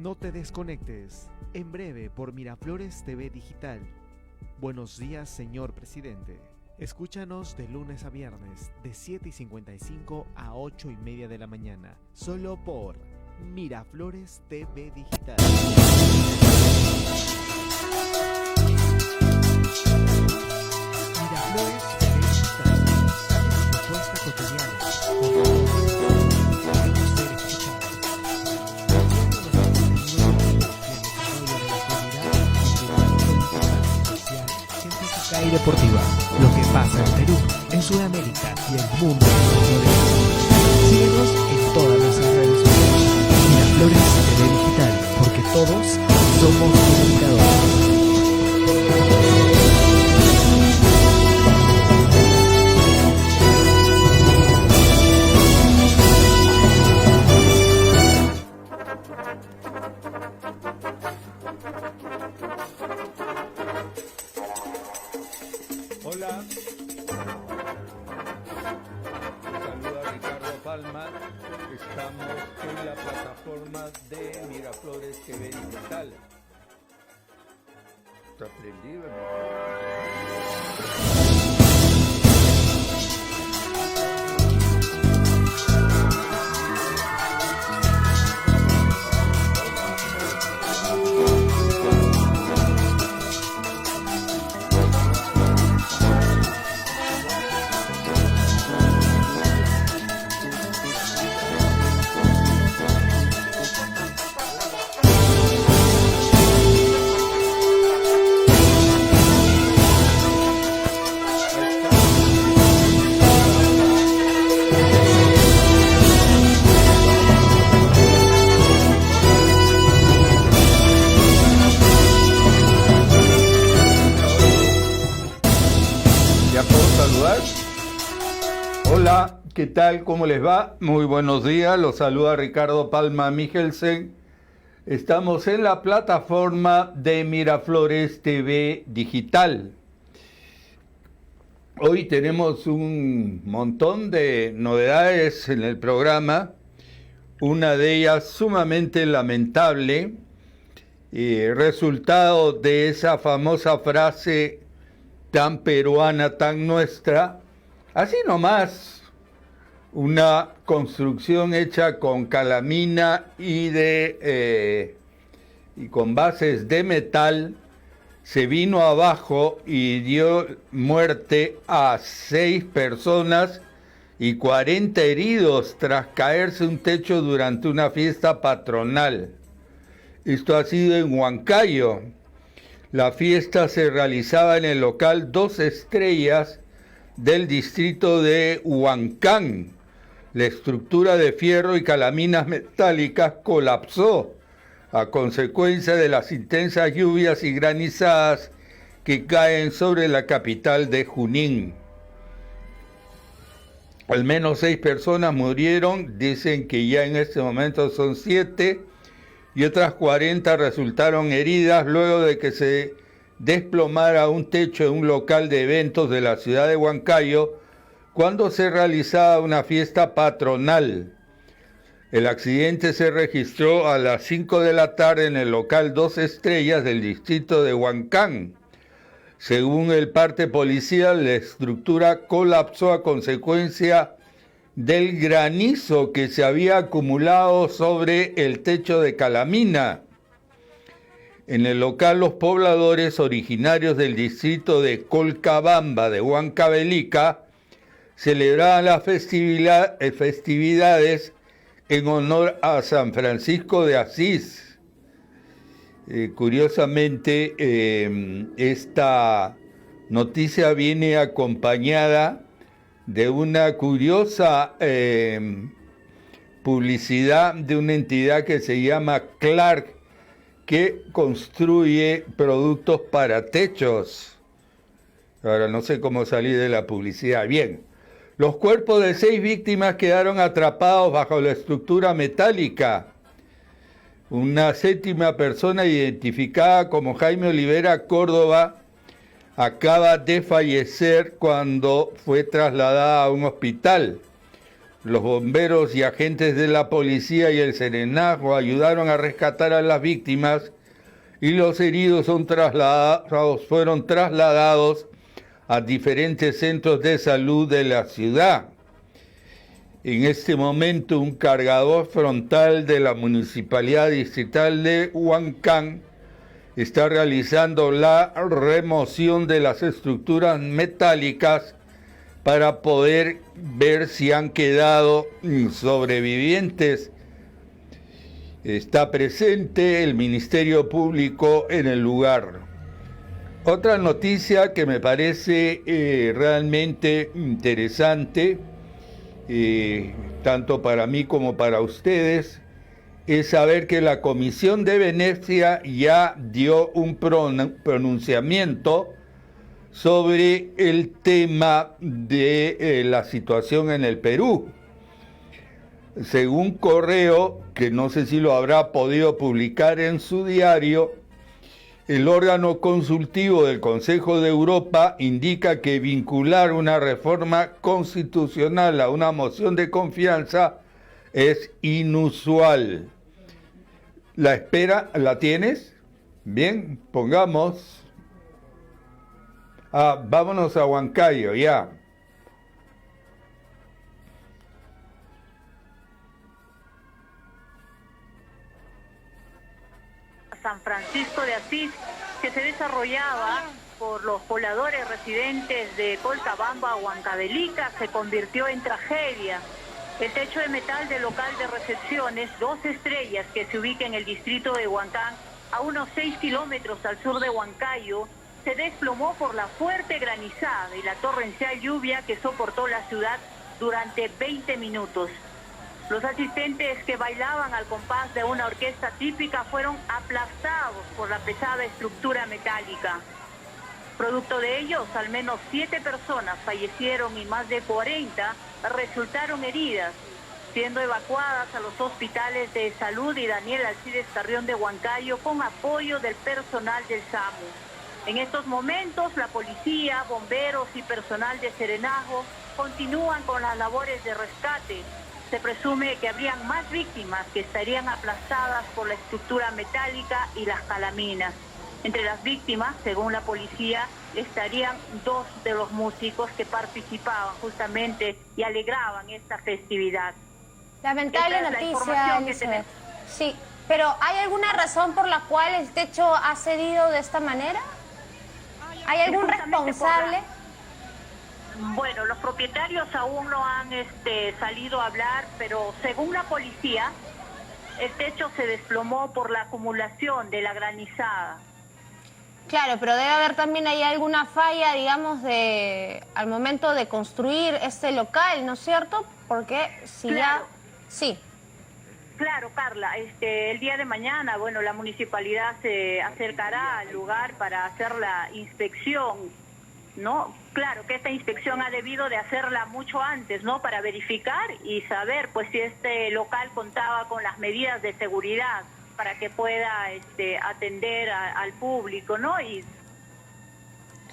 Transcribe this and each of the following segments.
No te desconectes. En breve por Miraflores TV Digital. Buenos días, señor presidente. Escúchanos de lunes a viernes, de 7:55 a 8:30 de la mañana. Solo por Miraflores TV Digital. Miraflores TV Digital. Propuesta cotidiana. Queremos ser escuchados. Y deportiva, lo que pasa en Perú, en Sudamérica y el mundo. Síguenos en todas nuestras redes sociales. Miraflores TV Digital, porque todos somos comunicadores. Hola, saluda Ricardo Palma, estamos en la plataforma de Miraflores TV Digital. ¿Está prendido? Hola, ¿qué tal? ¿Cómo les va? Muy buenos días, los saluda Ricardo Palma Michelsen. Estamos en la plataforma de Miraflores TV Digital. Hoy tenemos un montón de novedades en el programa, una de ellas sumamente lamentable, resultado de esa famosa frase tan peruana, tan nuestra, así nomás, una construcción hecha con calamina y con bases de metal, se vino abajo y dio muerte a 6 personas y 40 heridos tras caerse un techo durante una fiesta patronal. Esto ha sido en Huancayo. La fiesta se realizaba en el local 2 Estrellas del distrito de Huancán. La estructura de fierro y calaminas metálicas colapsó a consecuencia de las intensas lluvias y granizadas que caen sobre la capital de Junín. Al menos 6 personas murieron, dicen que ya en este momento son 7, y otras 40 resultaron heridas luego de que se desplomara un techo de un local de eventos de la ciudad de Huancayo cuando se realizaba una fiesta patronal. El accidente se registró a las 5 de la tarde en el local 2 Estrellas del distrito de Huancán. Según el parte policial, la estructura colapsó a consecuencia del granizo que se había acumulado sobre el techo de calamina. En el local, los pobladores originarios del distrito de Colcabamba de Huancavelica celebraban las festividades en honor a San Francisco de Asís. Curiosamente, esta noticia viene acompañada de una curiosa publicidad de una entidad que se llama Clark, que construye productos para techos. Ahora no sé cómo salir de la publicidad. Bien, los cuerpos de 6 víctimas quedaron atrapados bajo la estructura metálica. Una 7ª persona, identificada como Jaime Olivera Córdoba, acaba de fallecer cuando fue trasladada a un hospital. Los bomberos y agentes de la policía y el Serenazgo ayudaron a rescatar a las víctimas y los heridos fueron trasladados a diferentes centros de salud de la ciudad. En este momento, un cargador frontal de la Municipalidad Distrital de Huancán está realizando la remoción de las estructuras metálicas para poder ver si han quedado sobrevivientes. Está presente el Ministerio Público en el lugar. Otra noticia que me parece realmente interesante, tanto para mí como para ustedes, es saber que la Comisión de Venecia ya dio un pronunciamiento sobre el tema de la situación en el Perú. Según Correo, que no sé si lo habrá podido publicar en su diario, el órgano consultivo del Consejo de Europa indica que vincular una reforma constitucional a una moción de confianza es inusual. ¿La espera la tienes? Bien, pongamos. Vámonos a Huancayo, ya. San Francisco de Asís, que se desarrollaba por los pobladores residentes de Colcabamba, Huancavelica, se convirtió en tragedia. El techo de metal del local de recepciones, 2 estrellas, que se ubica en el distrito de Huancán, a unos 6 kilómetros al sur de Huancayo, se desplomó por la fuerte granizada y la torrencial lluvia que soportó la ciudad durante 20 minutos. Los asistentes que bailaban al compás de una orquesta típica fueron aplastados por la pesada estructura metálica. Producto de ellos, al menos 7 personas fallecieron y más de 40 resultaron heridas, siendo evacuadas a los hospitales de Salud y Daniel Alcides Carrión de Huancayo con apoyo del personal del SAMU. En estos momentos, la policía, bomberos y personal de Serenazgo continúan con las labores de rescate. Se presume que habrían más víctimas que estarían aplastadas por la estructura metálica y las calaminas. Entre las víctimas, según la policía, estarían 2 de los músicos que participaban justamente y alegraban esta festividad. Lamentable noticia, Elizabeth. Sí, pero ¿hay alguna razón por la cual el techo ha cedido de esta manera? ¿Hay algún responsable? Bueno, los propietarios aún no han salido a hablar, pero según la policía, el techo se desplomó por la acumulación de la granizada. Claro, pero debe haber también ahí alguna falla, digamos, al momento de construir este local, ¿no es cierto? Porque si claro. ya... Sí. Claro, Carla, el día de mañana, bueno, la municipalidad se acercará al lugar para hacer la inspección, ¿no? Claro que esta inspección ha debido de hacerla mucho antes, ¿no? Para verificar y saber, pues, si este local contaba con las medidas de seguridad para que pueda atender al público, ¿no?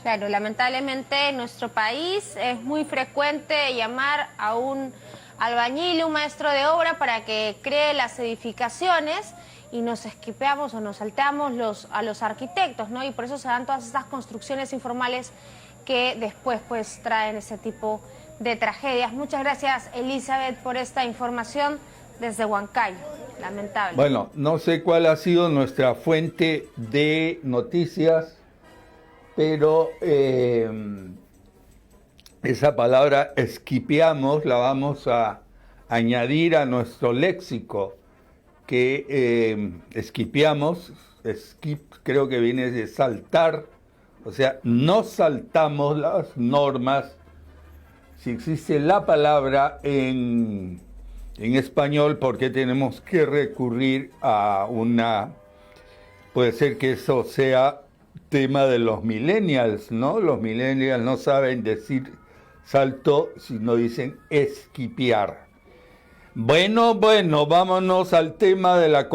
Claro, lamentablemente en nuestro país es muy frecuente llamar a un albañil, un maestro de obra para que cree las edificaciones y nos esquipeamos o nos salteamos a los arquitectos, ¿no? Y por eso se dan todas estas construcciones informales que después pues traen ese tipo de tragedias. Muchas gracias, Elizabeth, por esta información desde Huancayo. Lamentable. Bueno, no sé cuál ha sido nuestra fuente de noticias, pero esa palabra esquipeamos la vamos a añadir a nuestro léxico, que esquipeamos, creo que viene de saltar, o sea, no saltamos las normas. Si existe la palabra en español, ¿por qué tenemos que recurrir a puede ser que eso sea tema de los millennials, ¿no? Los millennials no saben decir salto, sino dicen esquipear. Bueno, vámonos al tema de la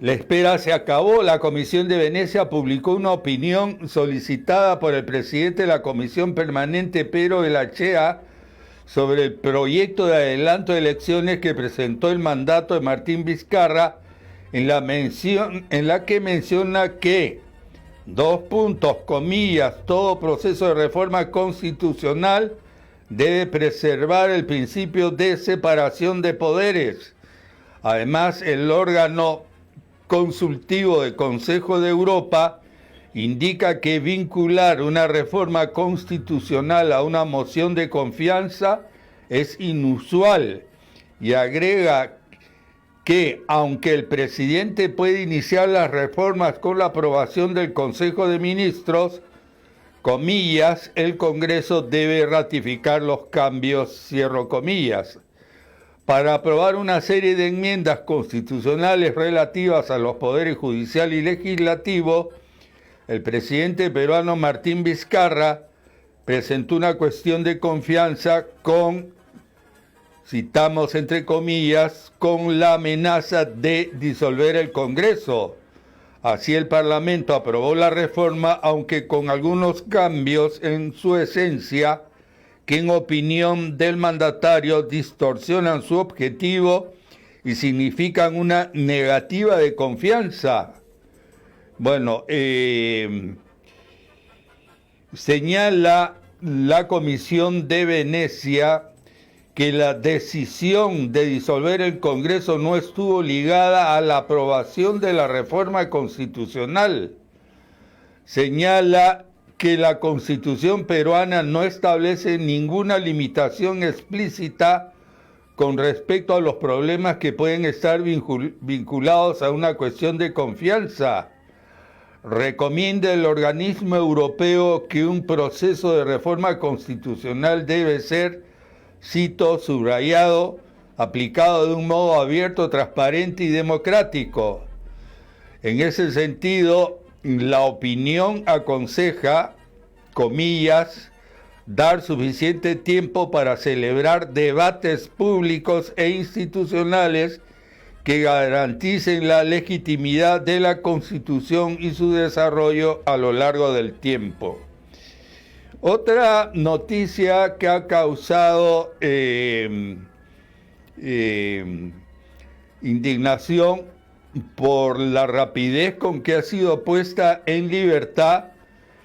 La espera se acabó. La Comisión de Venecia publicó una opinión solicitada por el presidente de la Comisión Permanente, Pedro Bengoechea, sobre el proyecto de adelanto de elecciones que presentó el mandato de Martín Vizcarra, en la que menciona que, todo proceso de reforma constitucional debe preservar el principio de separación de poderes. Además, el órgano consultivo del Consejo de Europa indica que vincular una reforma constitucional a una moción de confianza es inusual y agrega que, aunque el presidente puede iniciar las reformas con la aprobación del Consejo de Ministros, comillas, el Congreso debe ratificar los cambios, cierro comillas. Para aprobar una serie de enmiendas constitucionales relativas a los poderes judicial y legislativo, el presidente peruano Martín Vizcarra presentó una cuestión de confianza con, citamos entre comillas, con la amenaza de disolver el Congreso. Así el Parlamento aprobó la reforma, aunque con algunos cambios en su esencia, que en opinión del mandatario distorsionan su objetivo y significan una negativa de confianza. Bueno, señala la Comisión de Venecia que la decisión de disolver el Congreso no estuvo ligada a la aprobación de la reforma constitucional. Señala que la Constitución peruana no establece ninguna limitación explícita con respecto a los problemas que pueden estar vinculados a una cuestión de confianza. Recomienda el organismo europeo que un proceso de reforma constitucional debe ser, cito, subrayado, aplicado de un modo abierto, transparente y democrático. En ese sentido, la opinión aconseja, comillas, dar suficiente tiempo para celebrar debates públicos e institucionales que garanticen la legitimidad de la Constitución y su desarrollo a lo largo del tiempo. Otra noticia que ha causado indignación por la rapidez con que ha sido puesta en libertad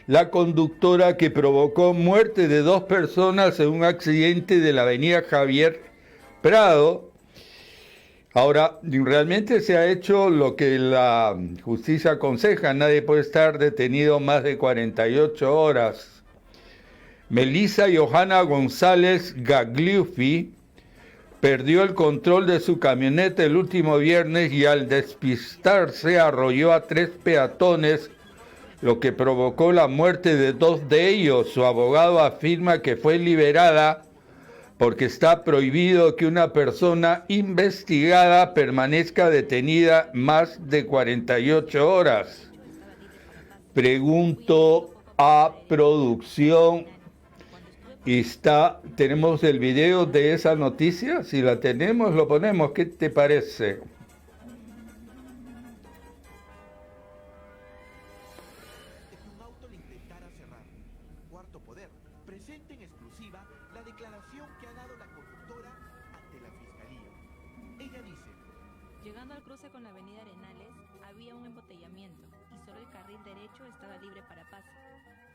la conductora que provocó muerte de 2 personas en un accidente de la avenida Javier Prado. Ahora, realmente se ha hecho lo que la justicia aconseja, nadie puede estar detenido más de 48 horas. Melissa Johanna González Gagliuffi perdió el control de su camioneta el último viernes y al despistarse arrolló a 3 peatones, lo que provocó la muerte de 2 de ellos. Su abogado afirma que fue liberada porque está prohibido que una persona investigada permanezca detenida más de 48 horas. Pregunto a producción, ¿tenemos el video de esa noticia? Si la tenemos, lo ponemos. ¿Qué te parece? Un auto le intentara cerrar. Cuarto Poder presenta en exclusiva la declaración que ha dado la conductora ante la fiscalía. Ella dice: llegando al cruce con la avenida Arenales, había un embotellamiento y solo el carril derecho estaba libre para paso.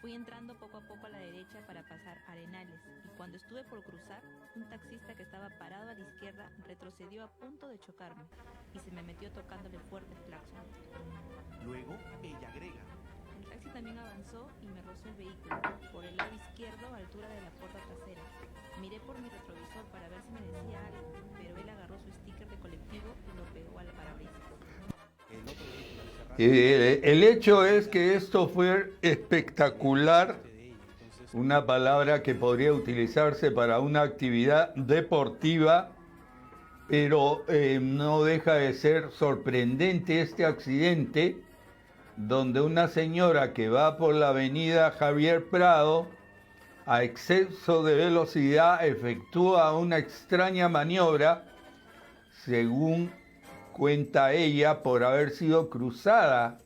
Fui entrando poco a poco a la derecha para pasar Arenales y cuando estuve por cruzar, un taxista que estaba parado a la izquierda retrocedió a punto de chocarme y se me metió tocándole fuerte el claxon. Luego, ella agrega: el taxi también avanzó y me rozó el vehículo por el lado izquierdo a altura de la puerta trasera. Miré por mi retrovisor para ver si me decía algo, pero él agarró su sticker de colectivo y lo pegó al parabrisas. El hecho es que esto fue espectacular, una palabra que podría utilizarse para una actividad deportiva, pero no deja de ser sorprendente este accidente, donde una señora que va por la avenida Javier Prado a exceso de velocidad efectúa una extraña maniobra, según cuenta ella, por haber sido cruzada.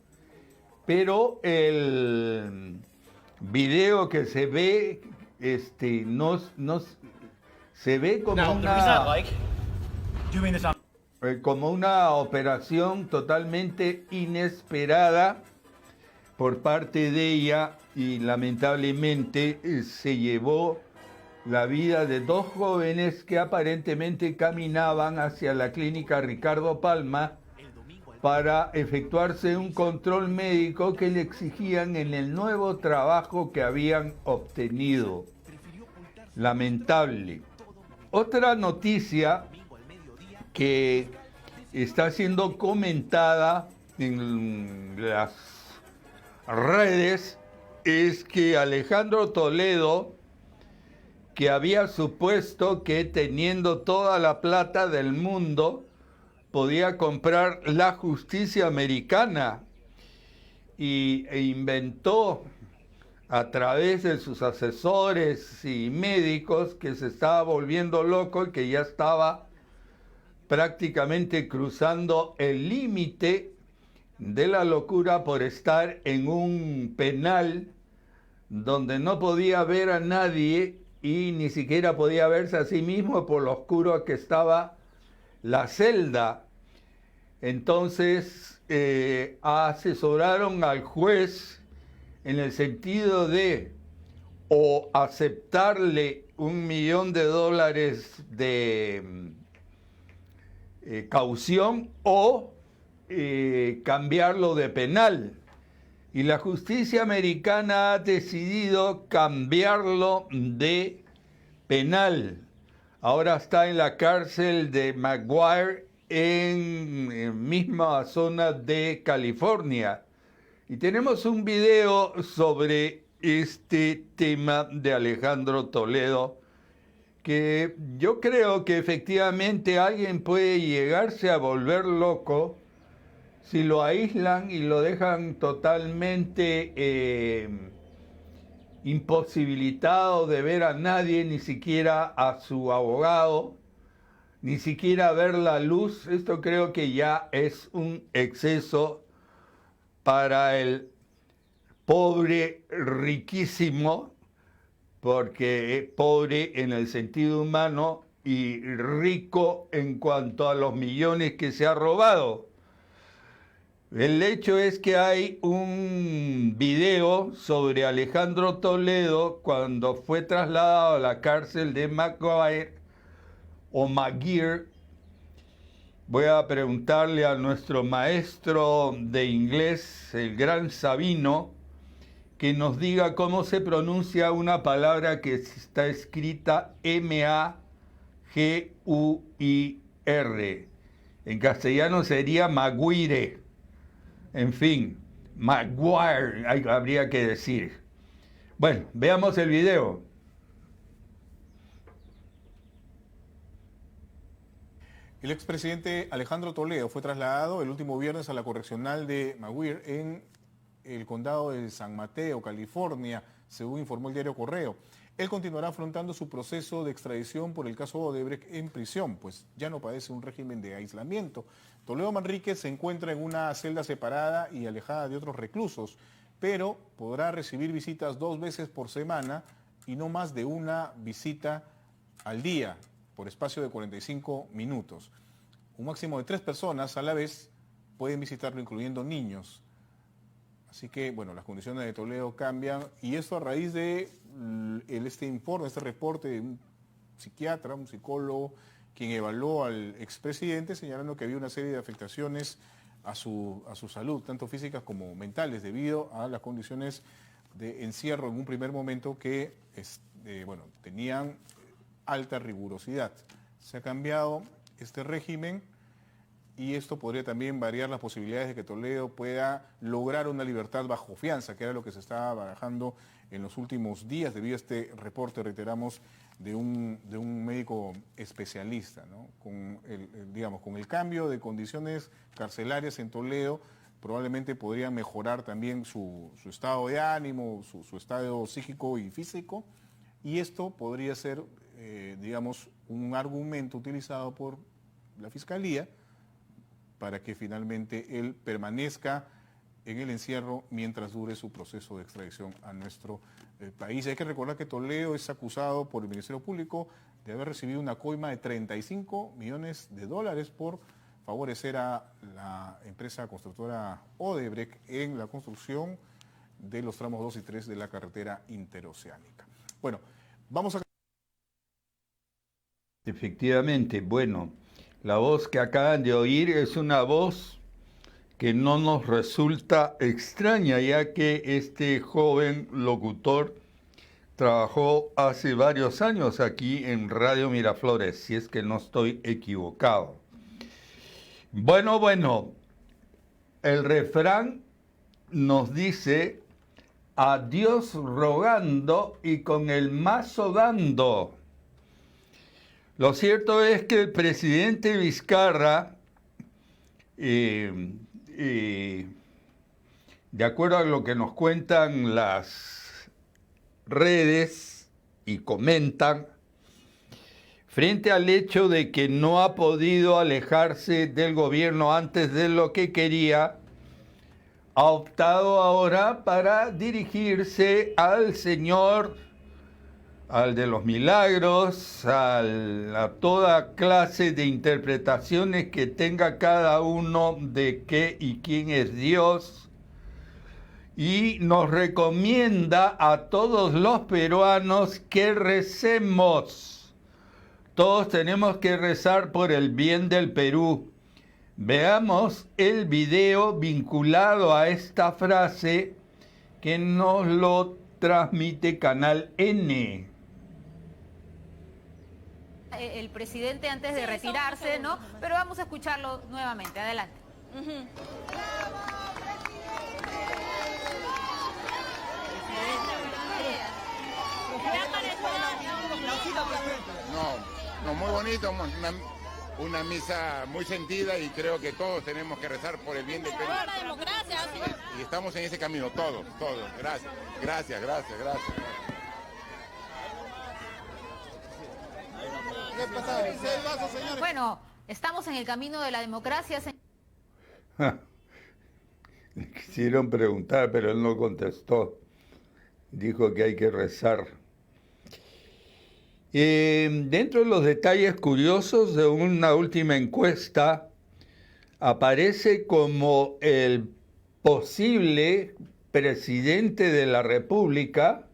Pero el video que se ve, no se ve como una operación totalmente inesperada por parte de ella, y lamentablemente se llevó la vida de dos jóvenes que aparentemente caminaban hacia la clínica Ricardo Palma para efectuarse un control médico que le exigían en el nuevo trabajo que habían obtenido. Lamentable. Otra noticia que está siendo comentada en las redes es que Alejandro Toledo, que había supuesto que teniendo toda la plata del mundo podía comprar la justicia americana, e inventó a través de sus asesores y médicos que se estaba volviendo loco y que ya estaba prácticamente cruzando el límite de la locura por estar en un penal donde no podía ver a nadie y ni siquiera podía verse a sí mismo por lo oscuro que estaba la celda. Entonces asesoraron al juez en el sentido de o aceptarle $1 millón de caución o cambiarlo de penal. Y la justicia americana ha decidido cambiarlo de penal. Ahora está en la cárcel de McGuire, en misma zona de California. Y tenemos un video sobre este tema de Alejandro Toledo, que yo creo que efectivamente alguien puede llegarse a volver loco si lo aíslan y lo dejan totalmente imposibilitado de ver a nadie, ni siquiera a su abogado, ni siquiera ver la luz. Esto creo que ya es un exceso para el pobre riquísimo, porque pobre en el sentido humano y rico en cuanto a los millones que se ha robado. El hecho es que hay un video sobre Alejandro Toledo cuando fue trasladado a la cárcel de McGuire o McGuire. Voy a preguntarle a nuestro maestro de inglés, el gran Sabino, que nos diga cómo se pronuncia una palabra que está escrita M-A-G-U-I-R. En castellano sería Maguire. En fin, Maguire, habría que decir. Bueno, veamos el video. El expresidente Alejandro Toledo fue trasladado el último viernes a la correccional de Maguire en el condado de San Mateo, California, según informó el diario Correo. Él continuará afrontando su proceso de extradición por el caso Odebrecht en prisión, pues ya no padece un régimen de aislamiento. Toledo Manríquez se encuentra en una celda separada y alejada de otros reclusos, pero podrá recibir visitas 2 veces por semana y no más de una visita al día, por espacio de 45 minutos. Un máximo de 3 personas a la vez pueden visitarlo, incluyendo niños. Así que, bueno, las condiciones de Toledo cambian, y esto a raíz de este informe, este reporte de un psiquiatra, un psicólogo, quien evaluó al expresidente, señalando que había una serie de afectaciones a su salud, tanto físicas como mentales, debido a las condiciones de encierro en un primer momento que tenían alta rigurosidad. Se ha cambiado este régimen y esto podría también variar las posibilidades de que Toledo pueda lograr una libertad bajo fianza, que era lo que se estaba barajando en los últimos días debido a este reporte, reiteramos, de un médico especialista, ¿no? Con el cambio de condiciones carcelarias en Toledo, probablemente podría mejorar también su estado de ánimo, su estado psíquico y físico, y esto podría ser, un argumento utilizado por la Fiscalía para que finalmente él permanezca en el encierro mientras dure su proceso de extradición a nuestro país. Hay que recordar que Toledo es acusado por el Ministerio Público de haber recibido una coima de $35 millones por favorecer a la empresa constructora Odebrecht en la construcción de los tramos 2 y 3 de la carretera interoceánica. Bueno, vamos a... Efectivamente, bueno, la voz que acaban de oír es una voz que no nos resulta extraña, ya que este joven locutor trabajó hace varios años aquí en Radio Miraflores, si es que no estoy equivocado. Bueno, el refrán nos dice: a Dios rogando y con el mazo dando. Lo cierto es que el presidente Vizcarra, de acuerdo a lo que nos cuentan las redes y comentan, frente al hecho de que no ha podido alejarse del gobierno antes de lo que quería, ha optado ahora para dirigirse al Señor, al de los milagros, a toda clase de interpretaciones que tenga cada uno de qué y quién es Dios, y nos recomienda a todos los peruanos que recemos. Todos tenemos que rezar por el bien del Perú. Veamos el video vinculado a esta frase que nos lo transmite Canal N. El presidente antes de retirarse, ¿no? Pero vamos a escucharlo nuevamente. Adelante. No, muy bonito, una misa muy sentida, y creo que todos tenemos que rezar por el bien del Perú. Y estamos en ese camino, todos. Gracias. Bueno, estamos en el camino de la democracia. Le quisieron preguntar, pero él no contestó. Dijo que hay que rezar. Dentro de los detalles curiosos de una última encuesta, aparece como el posible presidente de la República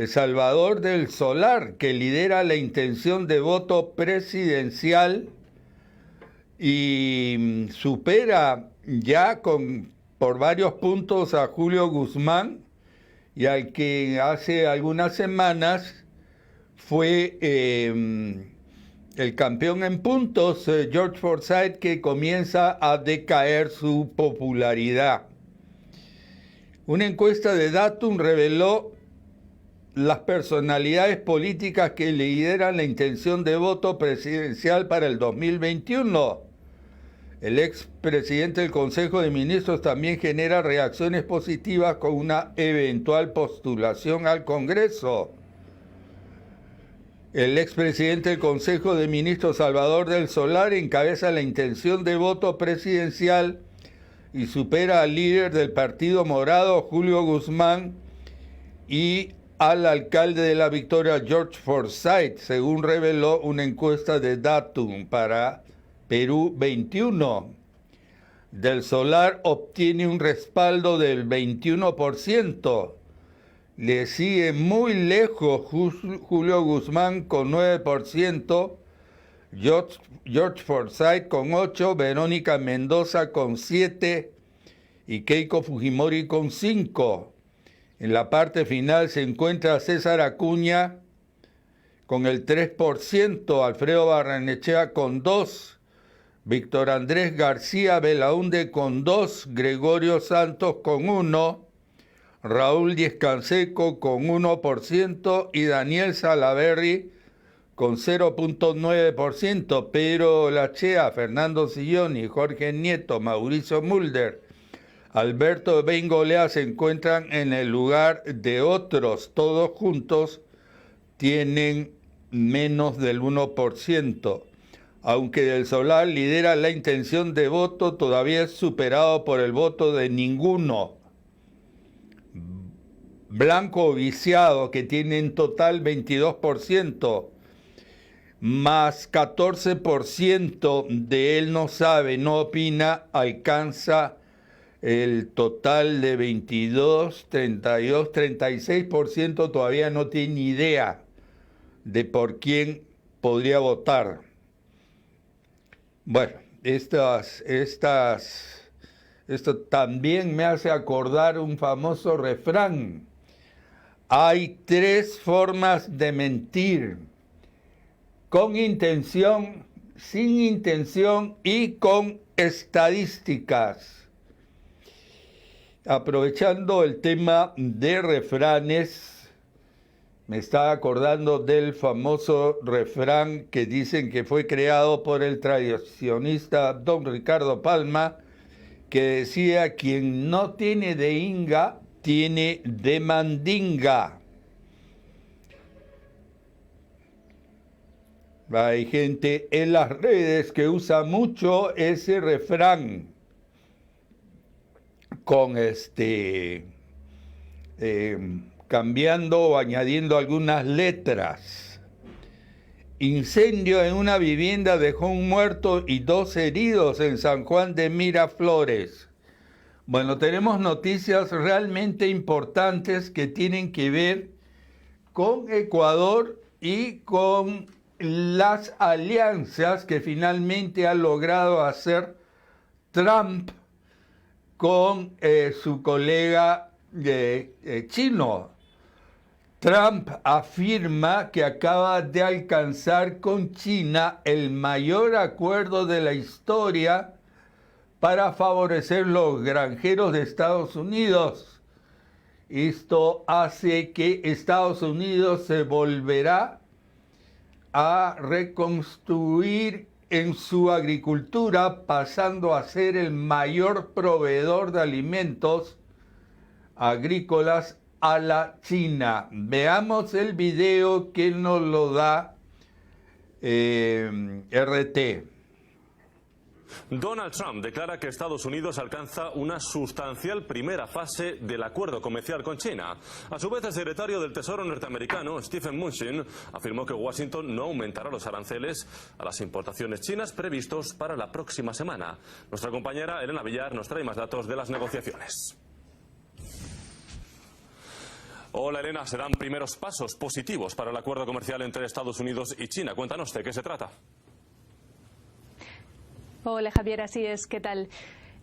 Salvador del Solar, que lidera la intención de voto presidencial y supera ya por varios puntos a Julio Guzmán, y al que hace algunas semanas fue el campeón en puntos, George Forsyth, que comienza a decaer su popularidad. Una encuesta de Datum reveló las personalidades políticas que lideran la intención de voto presidencial para el 2021. El expresidente del Consejo de Ministros también genera reacciones positivas con una eventual postulación al Congreso. El expresidente del Consejo de Ministros, Salvador del Solar, encabeza la intención de voto presidencial y supera al líder del Partido Morado, Julio Guzmán, y al alcalde de La Victoria, George Forsyth, según reveló una encuesta de Datum para Perú 21. Del Solar obtiene un respaldo del 21%. Le sigue muy lejos Julio Guzmán con 9%, George Forsyth con 8%, Verónica Mendoza con 7% y Keiko Fujimori con 5%. En la parte final se encuentra César Acuña con el 3%, Alfredo Barrenechea con 2%, Víctor Andrés García Belaúnde con 2%, Gregorio Santos con 1%, Raúl Díez Canseco con 1% y Daniel Salaverry con 0.9%, Pedro Lachea, Fernando Silloni, Jorge Nieto, Mauricio Mulder, Alberto Bengolea se encuentran en el lugar de otros. Todos juntos tienen menos del 1%. aunque el solar lidera la intención de voto, todavía es superado por el voto de ninguno. Blanco viciado, que tiene en total 22%, más 14% de él no sabe, no opina, alcanza el total de 22, 32, 36% todavía no tiene ni idea de por quién podría votar. Bueno, esto también me hace acordar un famoso refrán. Hay 3 formas de mentir: con intención, sin intención y con estadísticas. Aprovechando el tema de refranes, me estaba acordando del famoso refrán que dicen que fue creado por el tradicionista don Ricardo Palma, que decía: quien no tiene de inga, tiene de mandinga. Hay gente en las redes que usa mucho ese refrán con cambiando o añadiendo algunas letras. Incendio en una vivienda dejó un muerto y 2 heridos en San Juan de Miraflores. Bueno, tenemos noticias realmente importantes que tienen que ver con Ecuador y con las alianzas que finalmente ha logrado hacer Trump con su colega chino. Trump afirma que acaba de alcanzar con China el mayor acuerdo de la historia para favorecer los granjeros de Estados Unidos. Esto hace que Estados Unidos se volverá a reconstruir en su agricultura, pasando a ser el mayor proveedor de alimentos agrícolas a la China. Veamos el video que nos lo da RT. Donald Trump declara que Estados Unidos alcanza una sustancial primera fase del acuerdo comercial con China. A su vez, el secretario del Tesoro norteamericano, Stephen Mnuchin, afirmó que Washington no aumentará los aranceles a las importaciones chinas previstos para la próxima semana. Nuestra compañera Elena Villar nos trae más datos de las negociaciones. Hola Elena, se dan primeros pasos positivos para el acuerdo comercial entre Estados Unidos y China. Cuéntanos de qué se trata. Hola Javier, así es, ¿qué tal?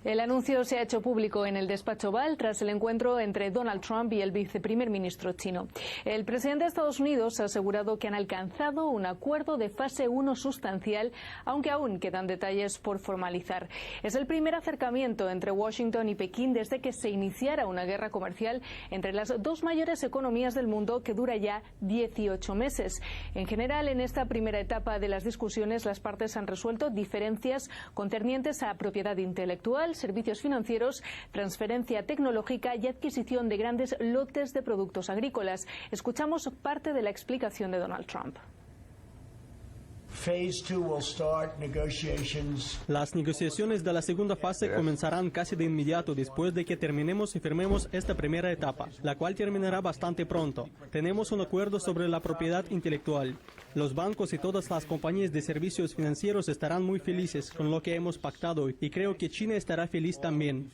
El anuncio se ha hecho público en el despacho Oval tras el encuentro entre Donald Trump y el viceprimer ministro chino. El presidente de Estados Unidos ha asegurado que han alcanzado un acuerdo de fase 1 sustancial, aunque aún quedan detalles por formalizar. Es el primer acercamiento entre Washington y Pekín desde que se iniciara una guerra comercial entre las 2 mayores economías del mundo que dura ya 18 meses. En general, en esta primera etapa de las discusiones, las partes han resuelto diferencias concernientes a propiedad intelectual, servicios financieros, transferencia tecnológica y adquisición de grandes lotes de productos agrícolas. Escuchamos parte de la explicación de Donald Trump. Las negociaciones de la segunda fase comenzarán casi de inmediato después de que terminemos y firmemos esta primera etapa, la cual terminará bastante pronto. Tenemos un acuerdo sobre la propiedad intelectual. Los bancos y todas las compañías de servicios financieros estarán muy felices con lo que hemos pactado y creo que China estará feliz también.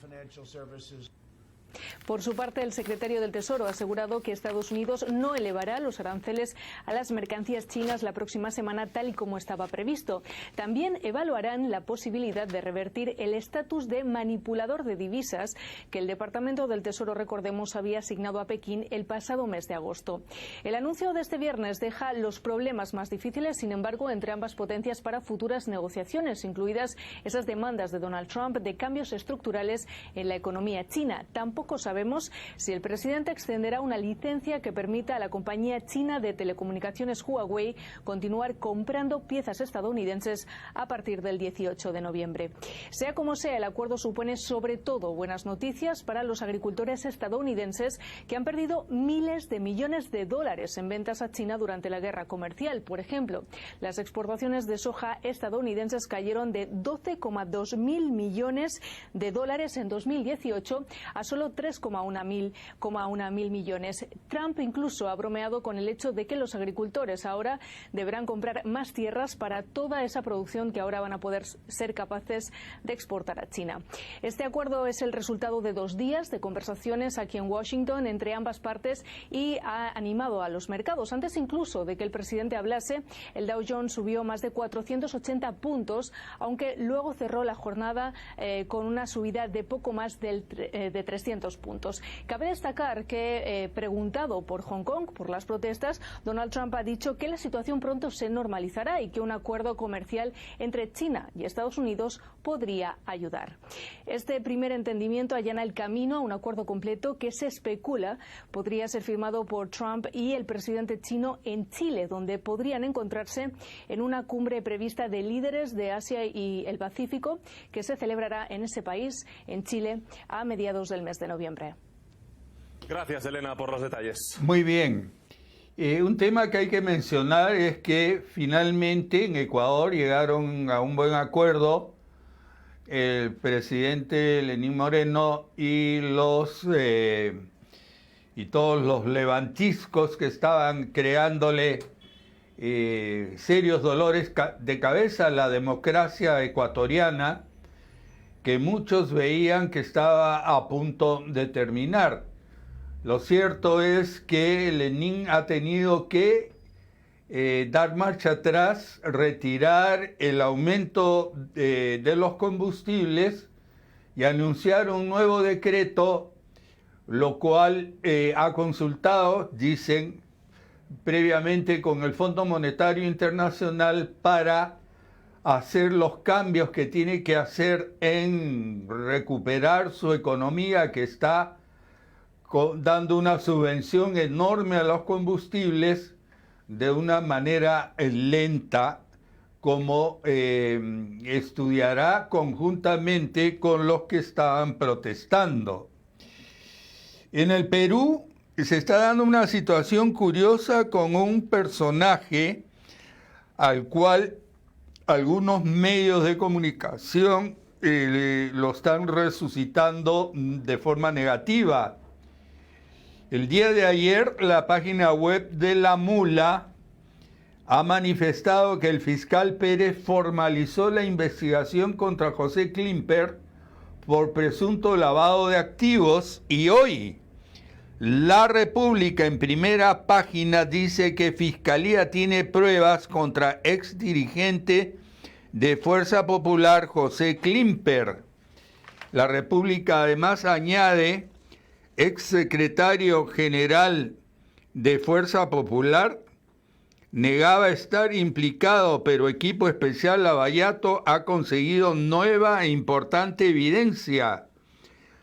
Por su parte, el secretario del Tesoro ha asegurado que Estados Unidos no elevará los aranceles a las mercancías chinas la próxima semana tal y como estaba previsto. También evaluarán la posibilidad de revertir el estatus de manipulador de divisas que el Departamento del Tesoro, recordemos, había asignado a Pekín el pasado mes de agosto. El anuncio de este viernes deja los problemas más difíciles, sin embargo, entre ambas potencias para futuras negociaciones, incluidas esas demandas de Donald Trump de cambios estructurales en la economía china. Tampoco sabe sabemos si el presidente extenderá una licencia que permita a la compañía china de telecomunicaciones Huawei continuar comprando piezas estadounidenses a partir del 18 de noviembre. Sea como sea, el acuerdo supone sobre todo buenas noticias para los agricultores estadounidenses que han perdido miles de millones de dólares en ventas a China durante la guerra comercial. Por ejemplo, las exportaciones de soja estadounidenses cayeron de 12,2 mil millones de dólares en 2018 a solo 3,1 mil millones. Trump incluso ha bromeado con el hecho de que los agricultores ahora deberán comprar más tierras para toda esa producción que ahora van a poder ser capaces de exportar a China. Este acuerdo es el resultado de 2 días de conversaciones aquí en Washington entre ambas partes y ha animado a los mercados. Antes incluso de que el presidente hablase, el Dow Jones subió más de 480 puntos, aunque luego cerró la jornada con una subida de poco más de 300 puntos. Cabe destacar que, preguntado por Hong Kong por las protestas, Donald Trump ha dicho que la situación pronto se normalizará y que un acuerdo comercial entre China y Estados Unidos podría ayudar. Este primer entendimiento allana el camino a un acuerdo completo que se especula podría ser firmado por Trump y el presidente chino en Chile, donde podrían encontrarse en una cumbre prevista de líderes de Asia y el Pacífico que se celebrará en ese país, en Chile, a mediados del mes de noviembre. Gracias, Elena, por los detalles. Muy bien. Un tema que hay que mencionar es que finalmente en Ecuador llegaron a un buen acuerdo el presidente Lenín Moreno y todos los levantiscos que estaban creándole serios dolores de cabeza a la democracia ecuatoriana, que muchos veían que estaba a punto de terminar. Lo cierto es que Lenín ha tenido que dar marcha atrás, retirar el aumento de los combustibles y anunciar un nuevo decreto, lo cual ha consultado, dicen, previamente con el Fondo Monetario Internacional para hacer los cambios que tiene que hacer en recuperar su economía, que está dando una subvención enorme a los combustibles de una manera lenta, como estudiará conjuntamente con los que estaban protestando. En el Perú se está dando una situación curiosa con un personaje al cual algunos medios de comunicación lo están resucitando de forma negativa. El día de ayer, la página web de La Mula ha manifestado que el fiscal Pérez formalizó la investigación contra José Klimper por presunto lavado de activos, y hoy La República en primera página dice que Fiscalía tiene pruebas contra ex dirigente de Fuerza Popular José Klimper. La República además añade: ex secretario general de Fuerza Popular negaba estar implicado, pero equipo especial Lavallato ha conseguido nueva e importante evidencia.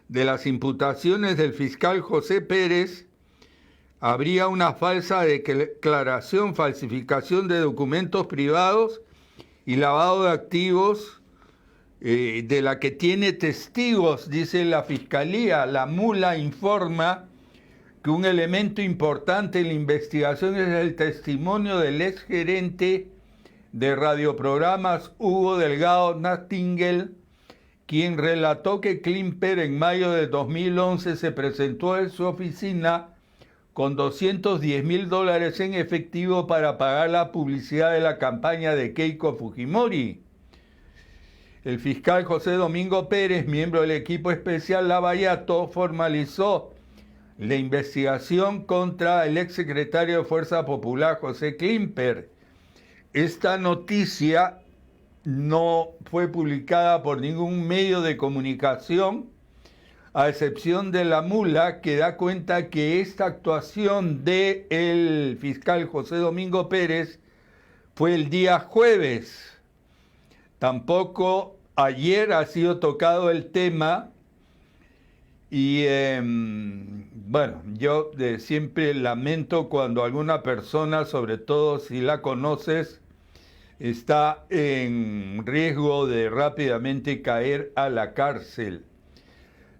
De las imputaciones del fiscal José Pérez, habría una falsa declaración, falsificación de documentos privados y lavado de activos, de la que tiene testigos, dice la Fiscalía. La Mula informa que un elemento importante en la investigación es el testimonio del exgerente de radioprogramas Hugo Delgado Nattingel, quien relató que Klimper en mayo de 2011 se presentó en su oficina con $210,000 en efectivo para pagar la publicidad de la campaña de Keiko Fujimori. El fiscal José Domingo Pérez, miembro del equipo especial Lavallato, formalizó la investigación contra el exsecretario de Fuerza Popular José Klimper. Esta noticia no fue publicada por ningún medio de comunicación, a excepción de La Mula, que da cuenta que esta actuación del fiscal José Domingo Pérez fue el día jueves. Tampoco ayer ha sido tocado el tema Y bueno, yo siempre lamento cuando alguna persona, sobre todo si la conoces, está en riesgo de rápidamente caer a la cárcel.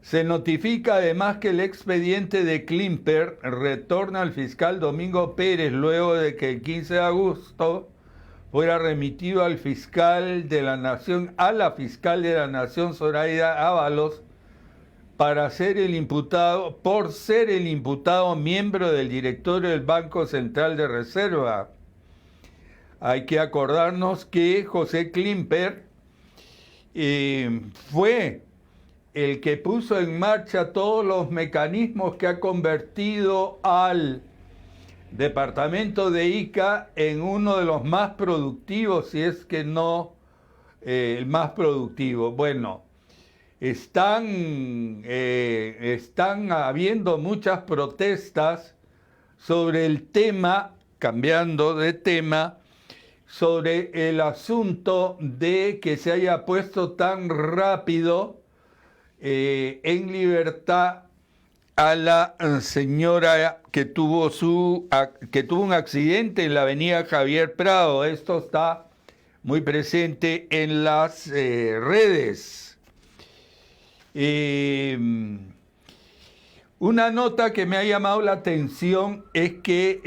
Se notifica además que el expediente de Klimper retorna al fiscal Domingo Pérez luego de que el 15 de agosto fuera remitido al fiscal de la Nación, a la fiscal de la Nación Zoraida Ábalos, por ser el imputado miembro del directorio del Banco Central de Reserva. Hay que acordarnos que José Klimper fue el que puso en marcha todos los mecanismos que ha convertido al departamento de Ica en uno de los más productivos, si es que no el más productivo. Bueno, están habiendo muchas protestas sobre el tema, cambiando de tema, sobre el asunto de que se haya puesto tan rápido en libertad a la señora que tuvo un accidente en la avenida Javier Prado. Esto está muy presente en las redes. Una nota que me ha llamado la atención es que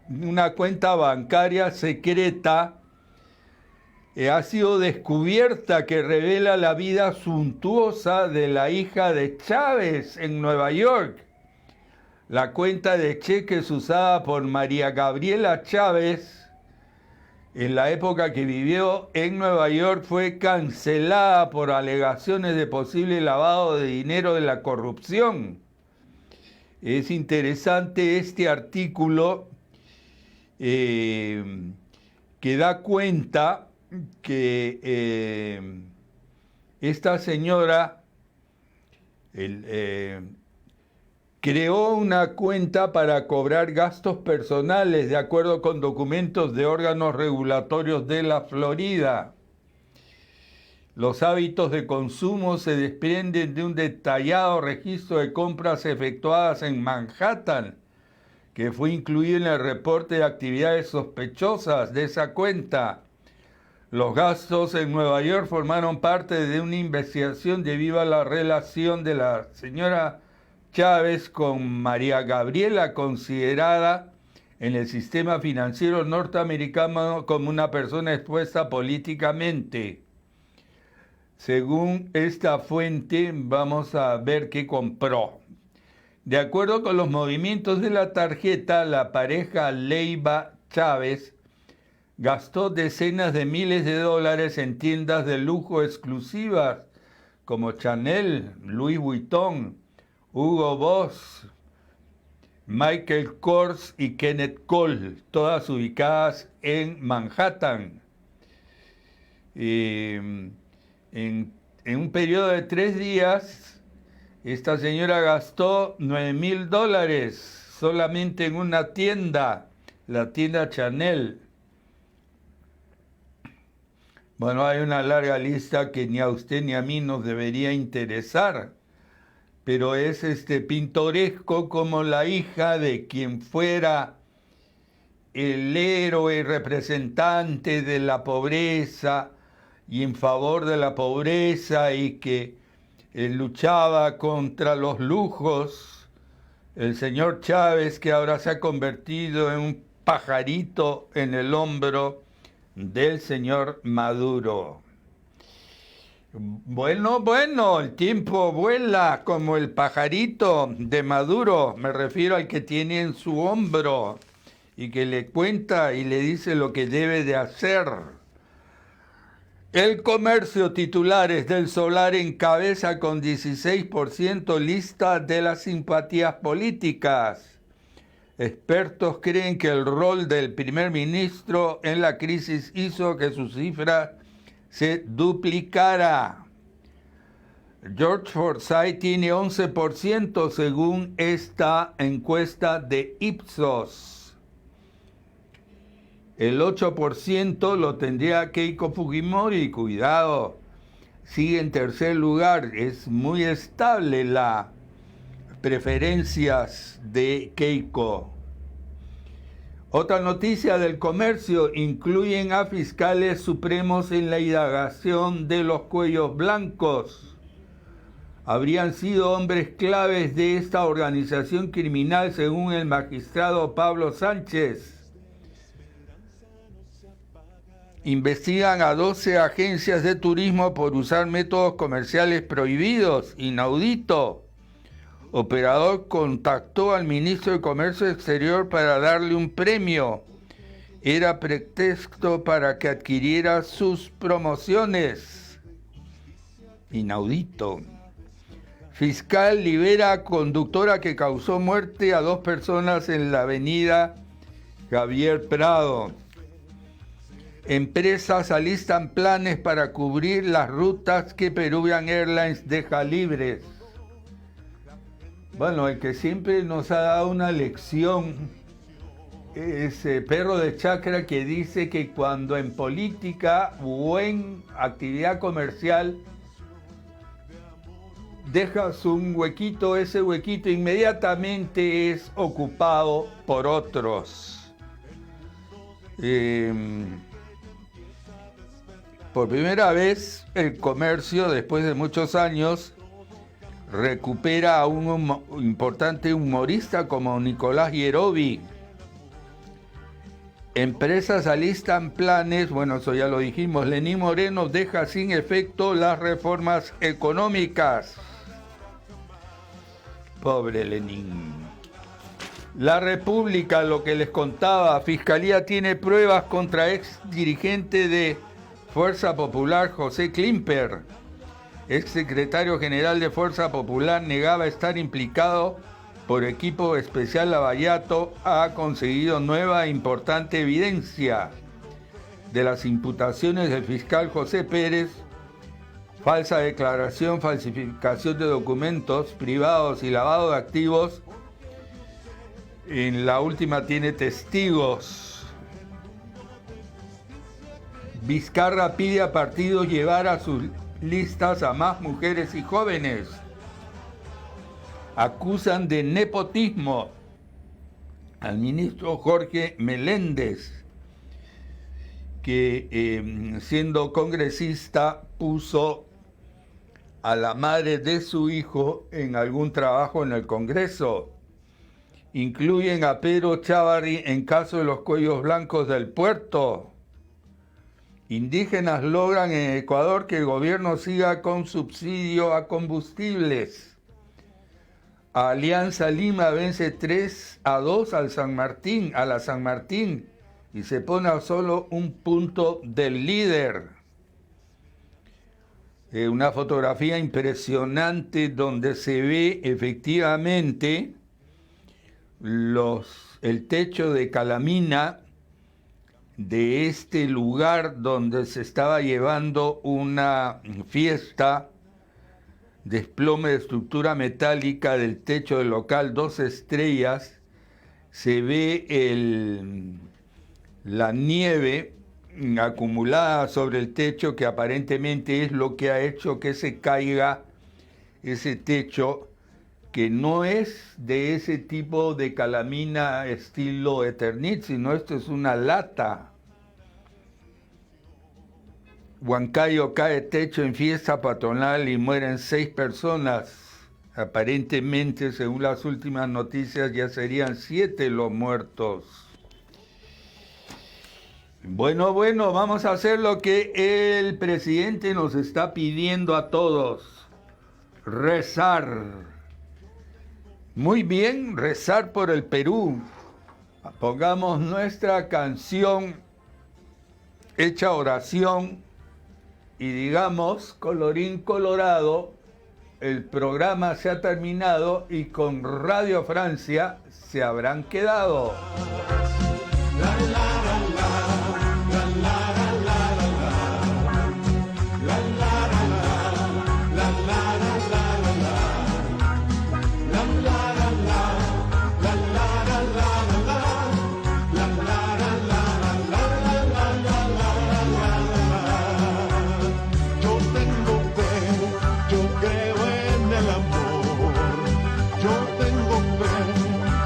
una cuenta bancaria secreta ha sido descubierta que revela la vida suntuosa de la hija de Chávez en Nueva York. La cuenta de cheques usada por María Gabriela Chávez en la época que vivió en Nueva York fue cancelada por alegaciones de posible lavado de dinero de la corrupción. Es interesante este artículo que da cuenta que esta señora creó una cuenta para cobrar gastos personales de acuerdo con documentos de órganos regulatorios de la Florida. Los hábitos de consumo se desprenden de un detallado registro de compras efectuadas en Manhattan, que fue incluido en el reporte de actividades sospechosas de esa cuenta. Los gastos en Nueva York formaron parte de una investigación debido a la relación de la señora Chávez con María Gabriela, considerada en el sistema financiero norteamericano como una persona expuesta políticamente. Según esta fuente, vamos a ver qué compró. De acuerdo con los movimientos de la tarjeta, la pareja Leiva Chávez gastó decenas de miles de dólares en tiendas de lujo exclusivas como Chanel, Louis Vuitton, Hugo Boss, Michael Kors y Kenneth Cole, todas ubicadas en Manhattan. En un periodo de 3 días, esta señora gastó $9,000 solamente en una tienda, la tienda Chanel. Bueno, hay una larga lista que ni a usted ni a mí nos debería interesar, pero es pintoresco como la hija de quien fuera el héroe y representante de la pobreza y en favor de la pobreza y que luchaba contra los lujos, el señor Chávez, que ahora se ha convertido en un pajarito en el hombro del señor Maduro. Bueno, el tiempo vuela como el pajarito de Maduro, me refiero al que tiene en su hombro y que le cuenta y le dice lo que debe de hacer. El Comercio, titulares del Solar encabeza con 16% lista de las simpatías políticas. Expertos creen que el rol del primer ministro en la crisis hizo que su cifra se duplicara. George Forsyth tiene 11% según esta encuesta de Ipsos. El 8% lo tendría Keiko Fujimori. Cuidado, sigue en tercer lugar. Es muy estable las preferencias de Keiko. Otra noticia del comercio: incluyen a fiscales supremos en la indagación de los cuellos blancos. Habrían sido hombres claves de esta organización criminal, según el magistrado Pablo Sánchez. Investigan a 12 agencias de turismo por usar métodos comerciales prohibidos. Inaudito. Operador contactó al ministro de Comercio Exterior para darle un premio. Era pretexto para que adquiriera sus promociones. Inaudito. Fiscal libera a conductora que causó muerte a 2 personas en la avenida Javier Prado. Empresas alistan planes para cubrir las rutas que Peruvian Airlines deja libres. Bueno, el que siempre nos ha dado una lección es Perro de Chacra, que dice que cuando en política o en actividad comercial dejas un huequito, ese huequito inmediatamente es ocupado por otros. Por primera vez el comercio, después de muchos años, recupera a un importante humorista como Nicolás Yerovi. Empresas alistan planes, bueno, eso ya lo dijimos. Lenín Moreno deja sin efecto las reformas económicas. Pobre Lenín. La República, lo que les contaba: Fiscalía tiene pruebas contra ex dirigente de Fuerza Popular José Klimper. Ex secretario general de Fuerza Popular negaba estar implicado por equipo especial Lavallato. Ha conseguido nueva e importante evidencia de las imputaciones del fiscal José Pérez: falsa declaración, falsificación de documentos privados y lavado de activos. En la última tiene testigos. Vizcarra pide a partidos llevar a sus listas a más mujeres y jóvenes. Acusan de nepotismo al ministro Jorge Meléndez, que siendo congresista puso a la madre de su hijo en algún trabajo en el Congreso. Incluyen a Pedro Chávarri en caso de los cuellos blancos del puerto. Indígenas logran en Ecuador que el gobierno siga con subsidio a combustibles. Alianza Lima vence 3-2 a la San Martín y se pone a solo un punto del líder. Una fotografía impresionante donde se ve efectivamente el techo de calamina de este lugar donde se estaba llevando una fiesta. Desplome de estructura metálica del techo del local 2 Estrellas. Se ve la nieve acumulada sobre el techo, que aparentemente es lo que ha hecho que se caiga ese techo, que no es de ese tipo de calamina estilo Eternit, sino esto es una lata. Huancayo cae techo en fiesta patronal y mueren 6 personas. Aparentemente, según las últimas noticias, ya serían 7 los muertos. Bueno, vamos a hacer lo que el presidente nos está pidiendo a todos: rezar. Muy bien, rezar por el Perú. Pongamos nuestra canción hecha oración y digamos, colorín colorado, el programa se ha terminado y con Radio Francia se habrán quedado. Yo tengo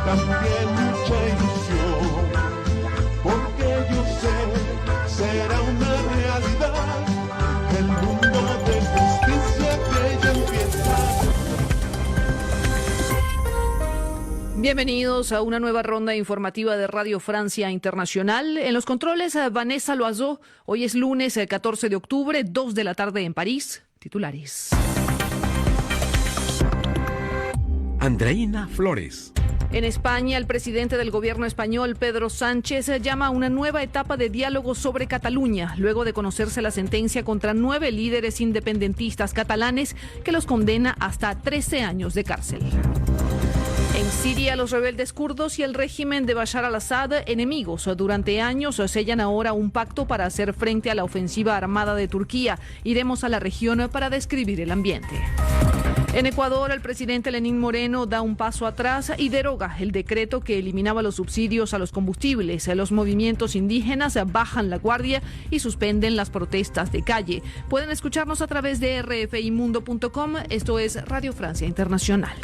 también mucha ilusión, porque yo sé, será una realidad, el mundo de justicia que ya empieza. Bienvenidos a una nueva ronda informativa de Radio Francia Internacional. En los controles, Vanessa Loiseau. Hoy es lunes 14 de octubre, 2 de la tarde en París. Titulares. Andreina Flores. En España, el presidente del gobierno español, Pedro Sánchez, llama a una nueva etapa de diálogo sobre Cataluña, luego de conocerse la sentencia contra 9 líderes independentistas catalanes que los condena hasta 13 años de cárcel. En Siria, los rebeldes kurdos y el régimen de Bashar al-Assad, enemigos durante años, sellan ahora un pacto para hacer frente a la ofensiva armada de Turquía. Iremos a la región para describir el ambiente. En Ecuador, el presidente Lenín Moreno da un paso atrás y deroga el decreto que eliminaba los subsidios a los combustibles. Los movimientos indígenas bajan la guardia y suspenden las protestas de calle. Pueden escucharnos a través de rfimundo.com. Esto es Radio Francia Internacional.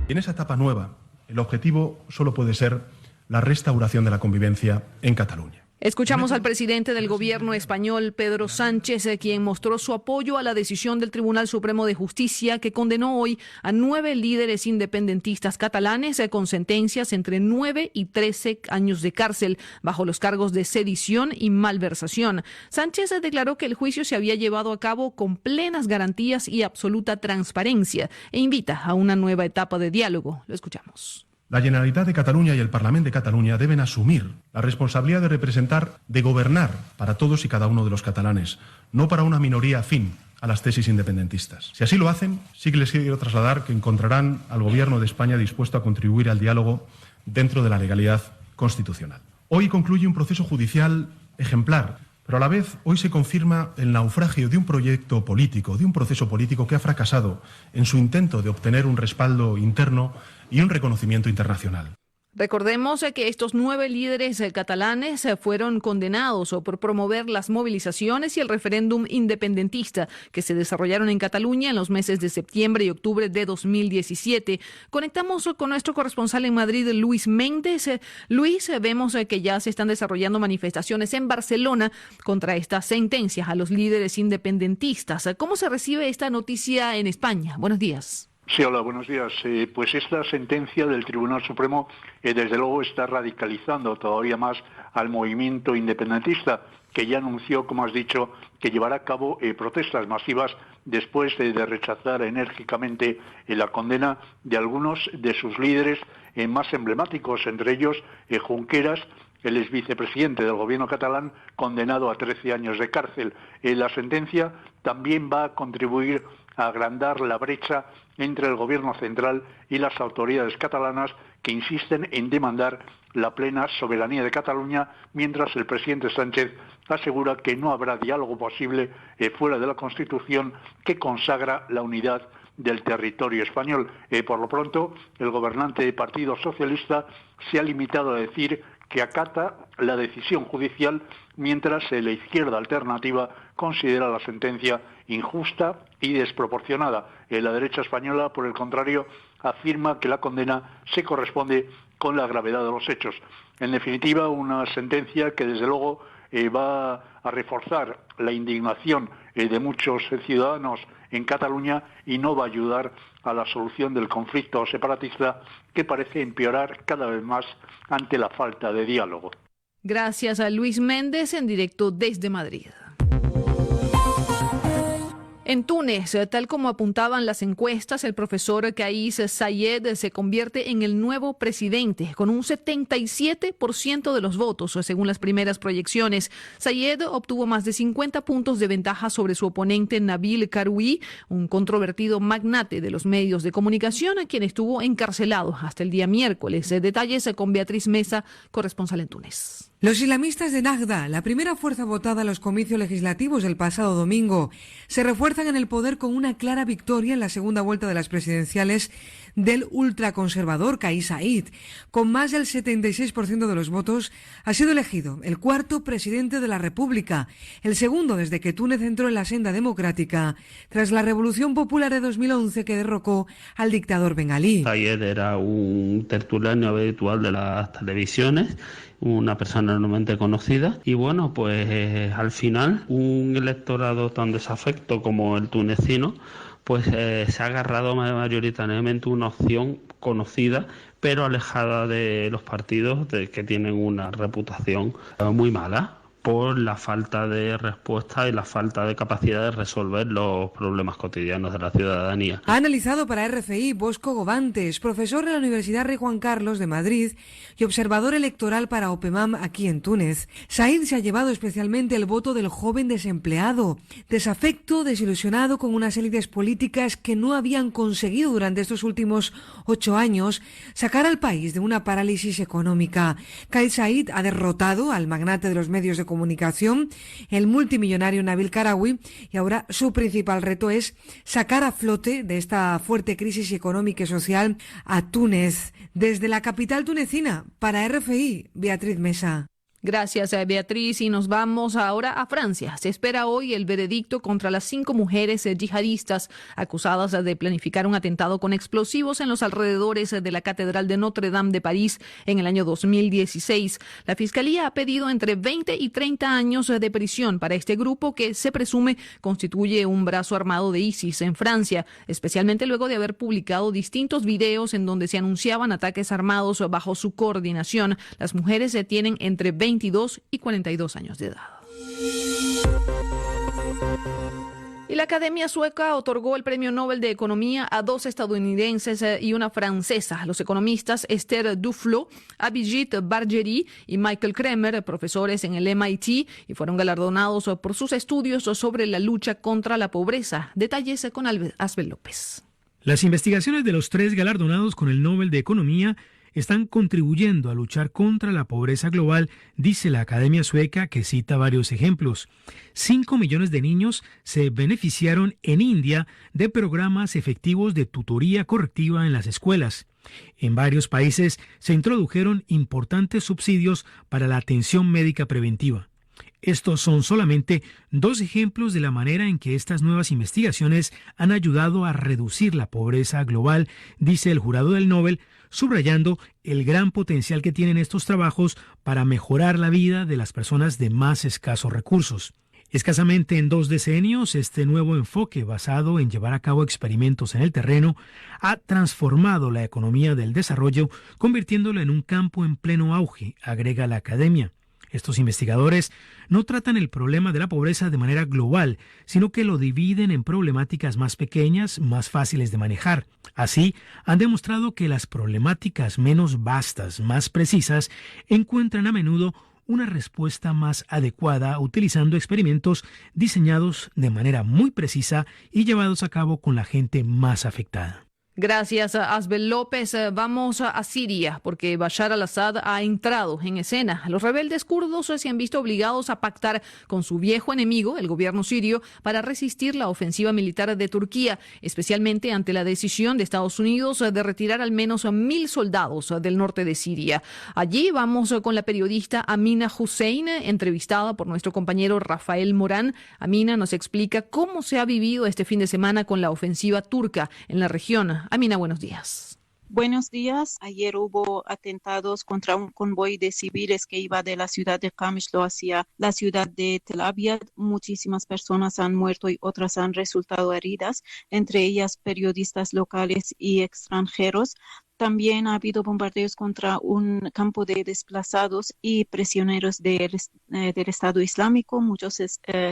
En esa etapa nueva, el objetivo solo puede ser la restauración de la convivencia en Cataluña. Escuchamos al presidente del gobierno español, Pedro Sánchez, quien mostró su apoyo a la decisión del Tribunal Supremo de Justicia que condenó hoy a 9 líderes independentistas catalanes con sentencias entre 9 y 13 años de cárcel bajo los cargos de sedición y malversación. Sánchez declaró que el juicio se había llevado a cabo con plenas garantías y absoluta transparencia e invita a una nueva etapa de diálogo. Lo escuchamos. La Generalitat de Cataluña y el Parlament de Cataluña deben asumir la responsabilidad de representar, de gobernar para todos y cada uno de los catalanes, no para una minoría afín a las tesis independentistas. Si así lo hacen, sí que les quiero trasladar que encontrarán al Gobierno de España dispuesto a contribuir al diálogo dentro de la legalidad constitucional. Hoy concluye un proceso judicial ejemplar, pero a la vez hoy se confirma el naufragio de un proyecto político, de un proceso político que ha fracasado en su intento de obtener un respaldo interno y un reconocimiento internacional. Recordemos que estos 9 líderes catalanes fueron condenados por promover las movilizaciones y el referéndum independentista que se desarrollaron en Cataluña en los meses de septiembre y octubre de 2017. Conectamos con nuestro corresponsal en Madrid, Luis Méndez. Luis, vemos que ya se están desarrollando manifestaciones en Barcelona contra estas sentencias a los líderes independentistas. ¿Cómo se recibe esta noticia en España? Buenos días. Sí, hola, buenos días. Pues esta sentencia del Tribunal Supremo desde luego está radicalizando todavía más al movimiento independentista, que ya anunció, como has dicho, que llevará a cabo protestas masivas después de rechazar enérgicamente la condena de algunos de sus líderes más emblemáticos, entre ellos Junqueras, el ex vicepresidente del gobierno catalán, condenado a 13 años de cárcel. La sentencia también va a contribuir a agrandar la brecha entre el gobierno central y las autoridades catalanas, que insisten en demandar la plena soberanía de Cataluña, mientras el presidente Sánchez asegura que no habrá diálogo posible fuera de la Constitución que consagra la unidad del territorio español. Por lo pronto, el gobernante del Partido Socialista se ha limitado a decir que acata la decisión judicial, mientras la izquierda alternativa considera la sentencia injusta y desproporcionada. La derecha española, por el contrario, afirma que la condena se corresponde con la gravedad de los hechos. En definitiva, una sentencia que desde luego va a reforzar la indignación de muchos ciudadanos en Cataluña y no va a ayudar a la solución del conflicto separatista, que parece empeorar cada vez más ante la falta de diálogo. Gracias a Luis Méndez, en directo desde Madrid. En Túnez, tal como apuntaban las encuestas, el profesor Kais Saied se convierte en el nuevo presidente, con un 77% de los votos, según las primeras proyecciones. Saied obtuvo más de 50 puntos de ventaja sobre su oponente Nabil Karoui, un controvertido magnate de los medios de comunicación, quien estuvo encarcelado hasta el día miércoles. Detalles con Beatriz Mesa, corresponsal en Túnez. Los islamistas de Nagda, la primera fuerza votada a los comicios legislativos del pasado domingo, se refuerzan avanzan en el poder con una clara victoria en la segunda vuelta de las presidenciales del ultraconservador Kais Saied. Con más del 76% de los votos, ha sido elegido el cuarto presidente de la República, el segundo desde que Túnez entró en la senda democrática tras la Revolución Popular de 2011 que derrocó al dictador Ben Ali. Saied era un tertuliano habitual de las televisiones, una persona enormemente conocida, y bueno, pues al final un electorado tan desafecto como el tunecino pues se ha agarrado mayoritariamente una opción conocida pero alejada de los partidos que tienen una reputación muy mala por la falta de respuesta y la falta de capacidad de resolver los problemas cotidianos de la ciudadanía. Ha analizado para RFI Bosco Govantes, profesor de la Universidad Rey Juan Carlos de Madrid y observador electoral para OPEMAM aquí en Túnez. Saied se ha llevado especialmente el voto del joven desempleado, desafecto, desilusionado con unas élites políticas que no habían conseguido durante estos últimos 8 años sacar al país de una parálisis económica. Kais Saied ha derrotado al magnate de los medios de comunicación, el multimillonario Nabil Karoui, y ahora su principal reto es sacar a flote de esta fuerte crisis económica y social a Túnez. Desde la capital tunecina, para RFI, Beatriz Mesa. Gracias, Beatriz. Y nos vamos ahora a Francia. Se espera hoy el veredicto contra las 5 mujeres yihadistas acusadas de planificar un atentado con explosivos en los alrededores de la Catedral de Notre Dame de París en el año 2016. La Fiscalía ha pedido entre 20 y 30 años de prisión para este grupo que se presume constituye un brazo armado de ISIS en Francia, especialmente luego de haber publicado distintos videos en donde se anunciaban ataques armados bajo su coordinación. Las mujeres tienen entre 22 y 42 años de edad. Y la Academia Sueca otorgó el Premio Nobel de Economía a 2 estadounidenses y una francesa. Los economistas Esther Duflo, Abhijit Bargeri y Michael Kremer, profesores en el MIT, y fueron galardonados por sus estudios sobre la lucha contra la pobreza. Detalles con Asbel López. Las investigaciones de los 3 galardonados con el Nobel de Economía están contribuyendo a luchar contra la pobreza global, dice la Academia Sueca, que cita varios ejemplos. 5 millones de niños se beneficiaron en India de programas efectivos de tutoría correctiva en las escuelas. En varios países se introdujeron importantes subsidios para la atención médica preventiva. Estos son solamente 2 ejemplos de la manera en que estas nuevas investigaciones han ayudado a reducir la pobreza global, dice el jurado del Nobel, subrayando el gran potencial que tienen estos trabajos para mejorar la vida de las personas de más escasos recursos. Escasamente en 2 decenios, este nuevo enfoque basado en llevar a cabo experimentos en el terreno ha transformado la economía del desarrollo, convirtiéndola en un campo en pleno auge, agrega la academia. Estos investigadores no tratan el problema de la pobreza de manera global, sino que lo dividen en problemáticas más pequeñas, más fáciles de manejar. Así, han demostrado que las problemáticas menos vastas, más precisas, encuentran a menudo una respuesta más adecuada utilizando experimentos diseñados de manera muy precisa y llevados a cabo con la gente más afectada. Gracias, Asbel López. Vamos a Siria, porque Bashar al-Assad ha entrado en escena. Los rebeldes kurdos se han visto obligados a pactar con su viejo enemigo, el gobierno sirio, para resistir la ofensiva militar de Turquía, especialmente ante la decisión de Estados Unidos de retirar al menos 1.000 soldados del norte de Siria. Allí vamos con la periodista Amina Hussein, entrevistada por nuestro compañero Rafael Morán. Amina nos explica cómo se ha vivido este fin de semana con la ofensiva turca en la región. Amina, buenos días. Buenos días. Ayer hubo atentados contra un convoy de civiles que iba de la ciudad de Qamishlo hacia la ciudad de Tel Abyad. Muchísimas personas han muerto y otras han resultado heridas, entre ellas periodistas locales y extranjeros. También ha habido bombardeos contra un campo de desplazados y prisioneros del Estado Islámico. Muchos se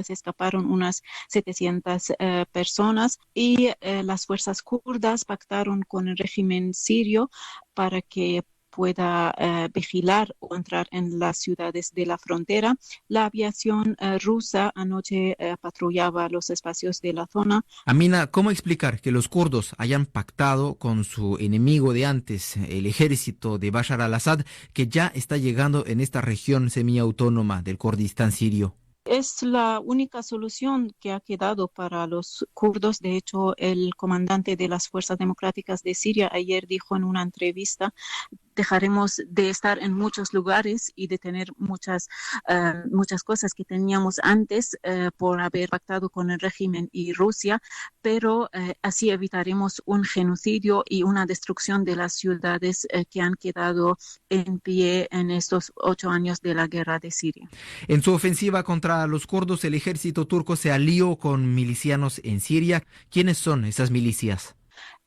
escaparon, unas 700 personas. Y las fuerzas kurdas pactaron con el régimen sirio para que pueda vigilar o entrar en las ciudades de la frontera. La aviación rusa anoche patrullaba los espacios de la zona. Amina, ¿cómo explicar que los kurdos hayan pactado con su enemigo de antes, el ejército de Bashar al-Assad, que ya está llegando en esta región semiautónoma del Kurdistán sirio? Es la única solución que ha quedado para los kurdos. De hecho, el comandante de las Fuerzas Democráticas de Siria ayer dijo en una entrevista: dejaremos de estar en muchos lugares y de tener muchas cosas que teníamos antes por haber pactado con el régimen y Rusia, pero así evitaremos un genocidio y una destrucción de las ciudades que han quedado en pie en estos 8 años de la guerra de Siria. En su ofensiva contra los kurdos, el ejército turco se alió con milicianos en Siria. ¿Quiénes son esas milicias?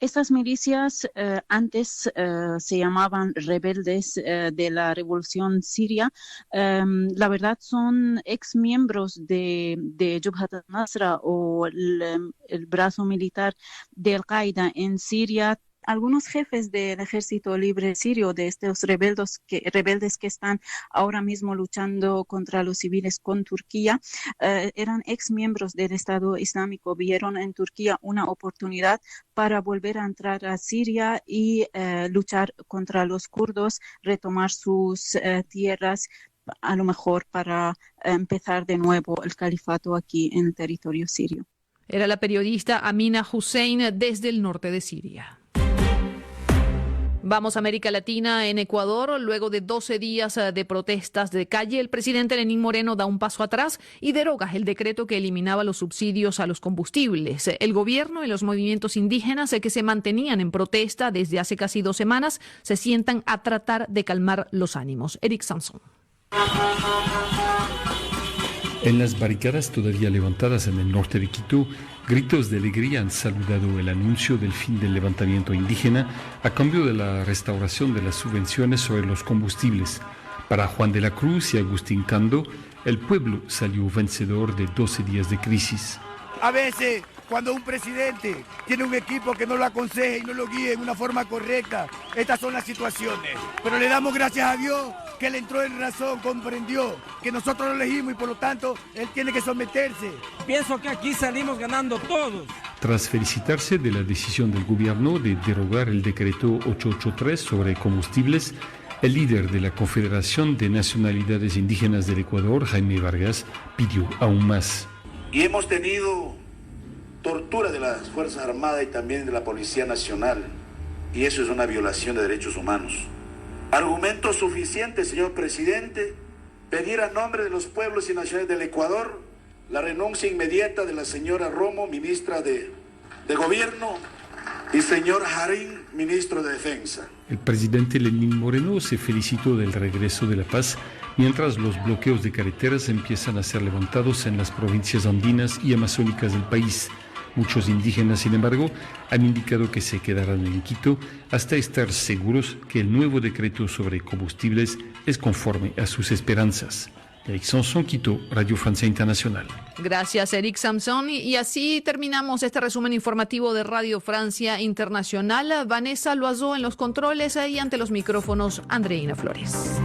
Estas milicias antes se llamaban rebeldes de la revolución siria. La verdad son ex miembros de Jabhat al-Nusra o el brazo militar de Al-Qaeda en Siria. Algunos jefes del Ejército Libre Sirio, de estos rebeldes que están ahora mismo luchando contra los civiles con Turquía, eran ex miembros del Estado Islámico. Vieron en Turquía una oportunidad para volver a entrar a Siria y luchar contra los kurdos, retomar sus tierras, a lo mejor para empezar de nuevo el califato aquí en el territorio sirio. Era la periodista Amina Hussein desde el norte de Siria. Vamos a América Latina. En Ecuador, luego de 12 días de protestas de calle, el presidente Lenín Moreno da un paso atrás y deroga el decreto que eliminaba los subsidios a los combustibles. El gobierno y los movimientos indígenas que se mantenían en protesta desde hace casi 2 semanas se sientan a tratar de calmar los ánimos. Eric Samson. En las barricadas todavía levantadas en el norte de Quito, gritos de alegría han saludado el anuncio del fin del levantamiento indígena a cambio de la restauración de las subvenciones sobre los combustibles. Para Juan de la Cruz y Agustín Cando, el pueblo salió vencedor de 12 días de crisis. A veces, cuando un presidente tiene un equipo que no lo aconseje y no lo guíe en una forma correcta, estas son las situaciones. Pero le damos gracias a Dios que él entró en razón, comprendió que nosotros lo elegimos y por lo tanto él tiene que someterse. Pienso que aquí salimos ganando todos. Tras felicitarse de la decisión del gobierno de derogar el decreto 883 sobre combustibles, el líder de la Confederación de Nacionalidades Indígenas del Ecuador, Jaime Vargas, pidió aún más. Y hemos tenido tortura de las Fuerzas Armadas y también de la Policía Nacional, y eso es una violación de derechos humanos. Argumento suficiente, señor presidente, pedir a nombre de los pueblos y naciones del Ecuador la renuncia inmediata de la señora Romo, ministra de Gobierno, y señor Jarín, ministro de Defensa. El presidente Lenín Moreno se felicitó del regreso de la paz, mientras los bloqueos de carreteras empiezan a ser levantados en las provincias andinas y amazónicas del país. Muchos indígenas, sin embargo, han indicado que se quedarán en Quito hasta estar seguros que el nuevo decreto sobre combustibles es conforme a sus esperanzas. Eric Samson, Quito, Radio Francia Internacional. Gracias, Eric Samson. Y así terminamos este resumen informativo de Radio Francia Internacional. Vanessa Loiseau en los controles y ante los micrófonos, Andreina Flores.